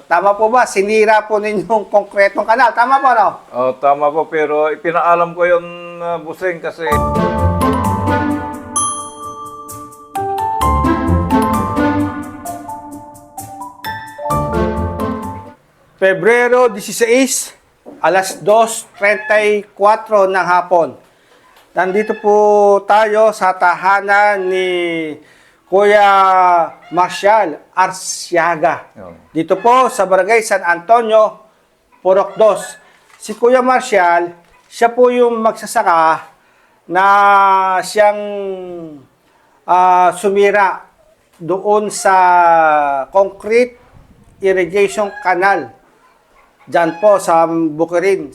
Tama po ba? Sinira po ninyong konkretong kanal. Tama po, no? Oh, tama po, pero ipinaalam ko yun, Busing, kasi Pebrero 16, alas 2:34 ng hapon. Nandito po tayo sa tahanan ni Kuya Marcial Arsiaga. Oh. Dito po sa Barangay San Antonio, Purok 2. Si Kuya Marcial, siya po yung magsasaka na siyang sumira doon sa concrete irrigation canal. Diyan po sa Bukirin,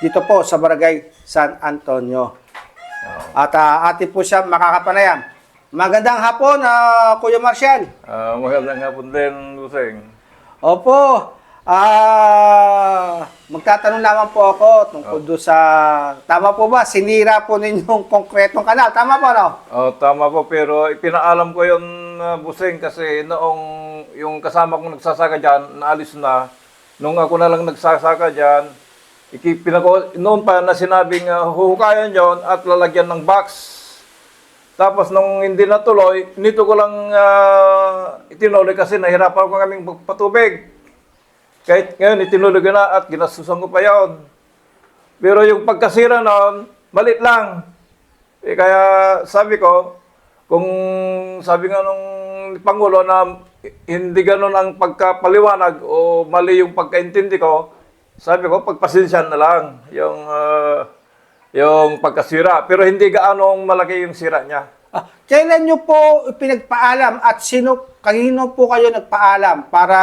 dito po sa Barangay San Antonio. At atin po siya makakapanayam. Magandang hapon, Kuya Marcial. magandang hapon din, Busing. Opo, magtatanong lamang po ako tungkol doon sa, tama po ba, sinira po ninyong konkretong kanal. Tama po, no? Oh, tama po, pero ipinaalam ko yun, Busing, kasi noong yung kasama kong nagsasaka dyan, naalis na. Nung ako na lang nagsasaka dyan, noon pa na sinabing huhukayan yon at lalagyan ng box. Tapos nung hindi natuloy, nito ko lang itinuloy kasi nahirapan ko kaming patubig. Kahit ngayon, itinuloy ko na at ginastusan ko pa yon. Pero yung pagkasira noon, malit lang. Kaya sabi ko, kung sabi nga nung Pangulo na hindi ganun ang pagkapaliwanag o mali yung pagkaintindi ko, sabi ko, pagpasensyahan na lang yung pagkasira. Pero hindi gaanong malaki yung sira niya. Kailan nyo po pinagpaalam at kanino po kayo nagpaalam para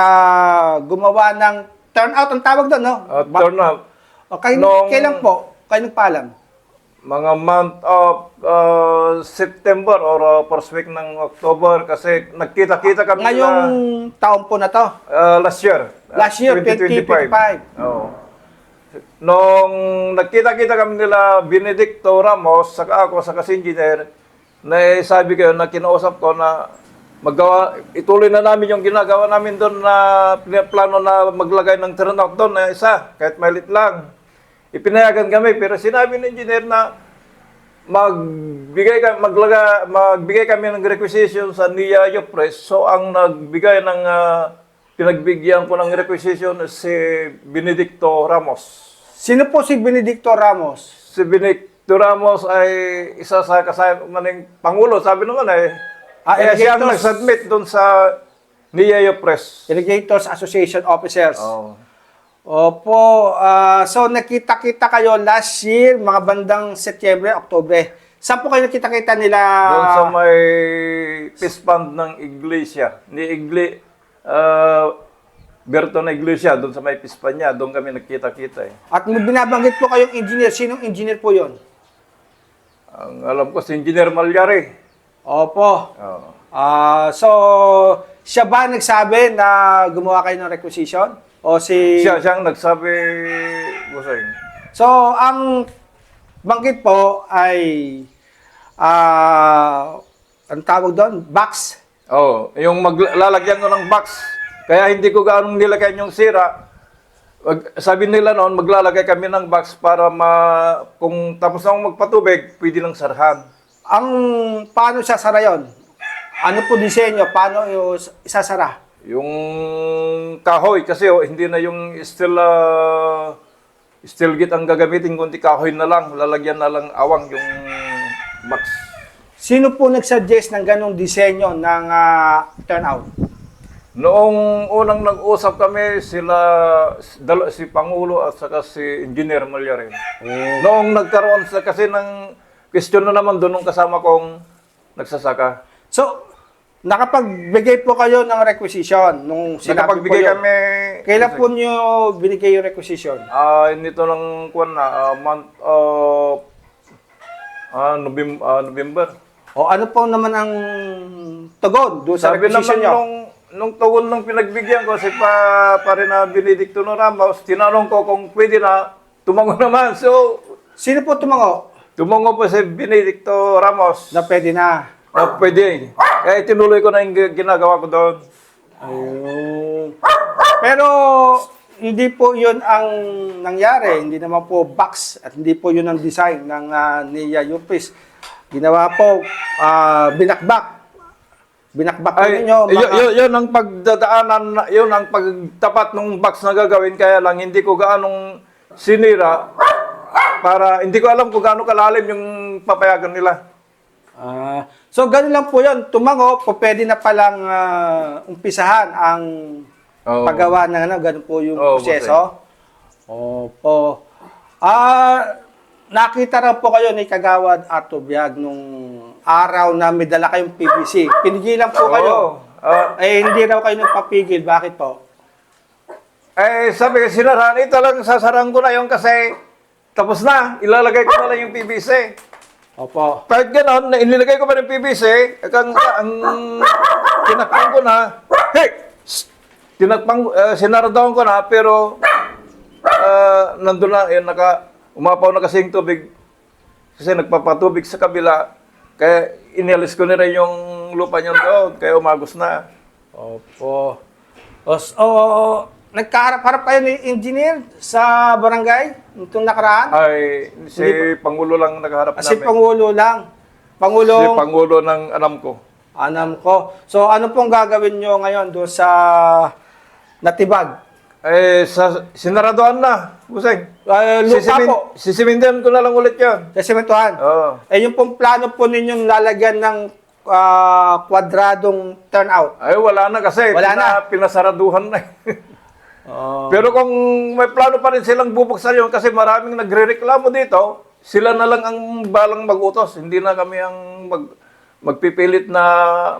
gumawa ng turnout, ang tawag doon, no? Turnout. Kailan po kayo nagpaalam? Mga month of September or first week ng October kasi nagkita-kita kami Ngayong taon po na to? Last year. Last year, 2025. Oo. Nung nagkita-kita kami nila Benedicto Ramos, saka ako, saka si engineer, na sabi ko na kinausap ko na ituloy na namin yung ginagawa namin doon na plano na maglagay ng turnout doon na isa, kahit maliit lang. Ipinayagan kami, pero sinabi ng engineer na magbigay kami ng requisition sa NIA Yopres. So, ang pinagbigyan ko ng requisition si Benedicto Ramos. Sino po si Benedicto Ramos? Si Benedicto Ramos ay isa sa kasama ng Pangulo. Sabi naman siya ang nag-submit doon sa NIA Yopres. Irrigators Association Officers. Oh. Opo, so nakita-kita kayo last year, mga bandang Setyembre, Oktubre. Saan po kayo nakita-kita nila? Doon sa may peace fund ng iglesia. Berto na iglesia, doon sa may peace fund niya. Doon kami nakita-kita . At binabanggit po kayong engineer. Sinong engineer po yon? Ang alam ko si Engineer Malyari. Opo. Oh. So, siya ba nagsabi na gumawa kayo ng requisition? O Siyang nagsabi, Busing. So, ang banggit po ay ang tawag doon, box. Oh, yung lalagyan ko ng box. Kaya hindi ko gaano nilagyan yung sira. Sabi nila noon, maglalagay kami ng box para kung tapos na akong magpatubig, pwede lang sarhan. Paano sasara yon? Ano po disenyo? Paano isasara? Yung kahoy kasi hindi na yung steel gate ang gagamitin, kundi kahoy na lang, lalagyan na lang awang yung box. Sino po nag-suggest ng ganong disenyo ng turnout? Noong unang nag-usap kami, si Pangulo at saka si Engineer Malyarin. Noong nagkaroon kasi ng question na naman doon nung kasama kong nagsasaka. So, nakapagbigay po kayo ng requisition nung sinabi po yun. Kami. Kailan po nyo binigay yung requisition? Nito ng month of November. O ano po naman ang tugon doon sa Sabi requisition naman nyo? nung tugon ng pinagbigyan ko, si pare na Benedicto Ramos, tinanong ko kung pwede na, tumango naman. So, Sino po tumango? tumango po si Benedicto Ramos. Na pwede na. Pwede. Kaya tinuloy ko na yung ginagawa ko doon. Ayun. Pero hindi po 'yun ang nangyari. Hindi naman po box at hindi po 'yun ang design ng Nia Yupis. Ginawa po binakbak. Binakbak po Ay, ninyo. yun ang pagdadaanan, yun ang pagtapat ng box na gagawin, kaya lang hindi ko gaanong sinira para hindi ko alam kung gaano kalalim yung papayagan nila. So ganun lang po 'yun. Tumango po pwede na palang umpisahan ang Oo. paggawa ng ganun po yung Oo, proseso. Opo. Nakita rin po kayo ni Kagawad Atobiag nung araw na may dala kayong PVC. Pinigilan po kayo. Hindi raw kayo nagpapigil. Bakit po? Sabi ko, sinarahan, talagang sasarahan ko na yun kasi tapos na, ilalagay ko na lang yung PVC. Opo. Kahit gano'n, inilagay ko pa ng PVC, ang tinakpan ko na, sinaradawan ko na, pero nandun na, umapaw na kasi yung tubig, kasi nagpapatubig sa kabila, kaya inialis ko na rin yung lupa niyan doon, kaya umagos na. Opo. Nagkaharap-harap kayo ni engineer sa barangay itong nakaraan? Ay, si Pangulo lang nakaharap Si namin. Pangulo lang. Si Pangulong Pangulo ng anam ko. Anam ko. So ano pong gagawin nyo ngayon doon sa Natibag? Sinaraduan na, Buseng. Lupa po. Sisimindihan ko na lang ulit yan. Sa sementuhan. Oo. Yung pong plano po ninyong lalagyan ng kwadradong turnout. Ay, wala na kasi. Wala na. Pinasaraduhan na. Pero kung may plano pa rin silang bubuksan yun kasi maraming nagre-reklamo dito, sila na lang ang balang mag-utos. Hindi na kami ang magpipilit na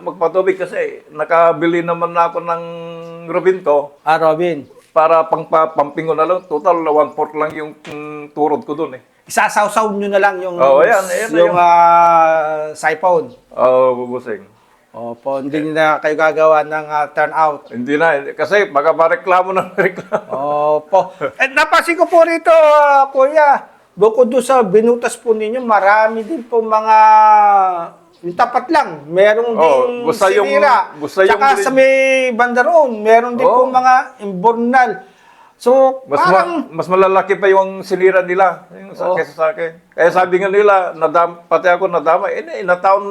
magpatubig kasi nakabili naman na ako ng Robin ko Robin. para pampingo na lang. Total, 1/4 lang yung turod ko dun eh. Isasawsaw nyo na lang yung, Ayan yung siphon. Bubusing. Opo, hindi na kayo gagawa ng turnout. Hindi na. Kasi baka mareklamo na reklamo. Opo. Napansin ko po rito, Kuya, bukod doon sa binutas po ninyo, marami din po mga yung tapat lang. Merong din basta yung- sinira. basta yung- Tsaka sa may bandaroon, meron din po mga imbornal. So, parang Mas malalaki pa yung sinira nila kaysa sa akin. Kaya sabi nga nila, pati ako nadama. Nataon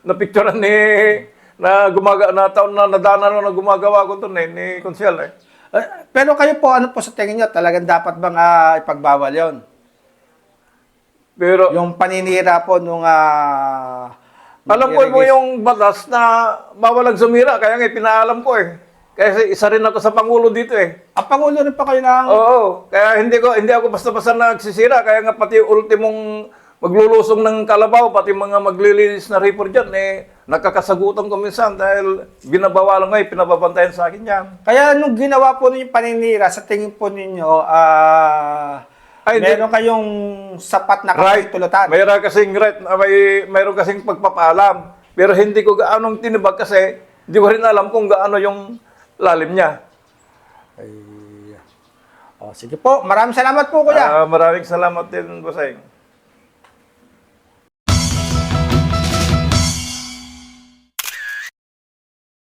na picturean na taon na nadaanan na gumagawa ko doon ni Konsyal eh. pero kayo po, ano po sa tingin nyo? Talagang dapat bang ipagbawal yon? Pero Yung paninira po nung alam ko mo yung batas na bawal ang sumira, kaya nga pinaalam ko eh. Kasi isa rin ako sa Pangulo dito eh. Ang Pangulo rin pa kayo ng... Oo, kaya hindi ako basta-basta nagsisira, kaya nga pati ultimong maglulusong ng kalabaw, pati mga maglilinis na report dyan, nakakasagutan ko minsan dahil binabawalan ngayon, pinababantayan sa akin yan. Kaya nung ginawa po ninyo yung paninira, sa tingin po ninyo, meron kayong sapat na kapitulutan. Mayroon kasing right, mayroon kasing pagpapaalam. Pero hindi ko gaanong tinibag kasi hindi ko rin alam kung gaano yung lalim niya. Sige po, maraming salamat po, Kuya. Maraming salamat din, Buseng.